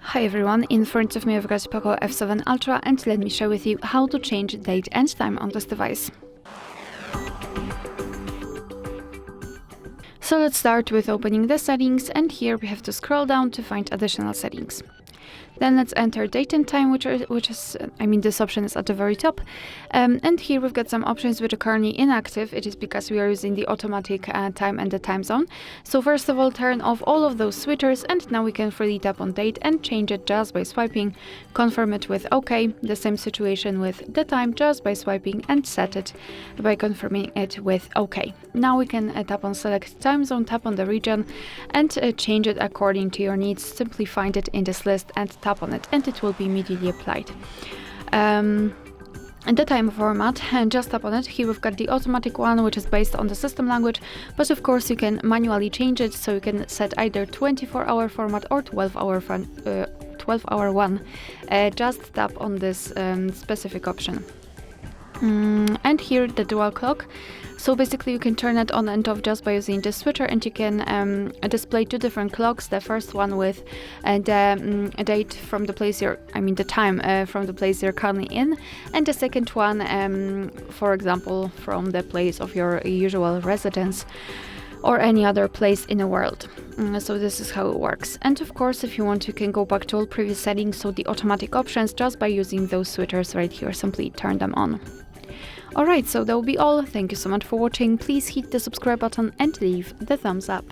Hi everyone, in front of me I've got POCO F7 Ultra and let me share with you how to change date and time on this device. So let's start with opening the settings, and here we have to scroll down to find additional settings. Then let's enter date and time, this option is at the very top. And here we've got some options which are currently inactive. It is because we are using the automatic time and the time zone. So first of all, turn off all of those switchers, and now we can freely tap on date and change it just by swiping, confirm it with OK. The same situation with the time, just by swiping, and set it by confirming it with OK. Now we can tap on select time zone, tap on the region, and change it according to your needs. Simply find it in this list and tap on it, and it will be immediately applied. And the time format, and just tap on it. Here we've got the automatic one, which is based on the system language, but of course you can manually change it, so you can set either 24-hour format or 12-hour one. Just tap on this specific option. And here the dual clock. So basically you can turn it on and off just by using the switcher, and you can display two different clocks. The first one with the date from the place the time from the place you're currently in, and the second one, for example, from the place of your usual residence or any other place in the world. So this is how it works. And of course, if you want, you can go back to all previous settings, so the automatic options, just by using those switchers right here. Simply turn them on. Alright, so that will be all. Thank you so much for watching. Please hit the subscribe button and leave the thumbs up.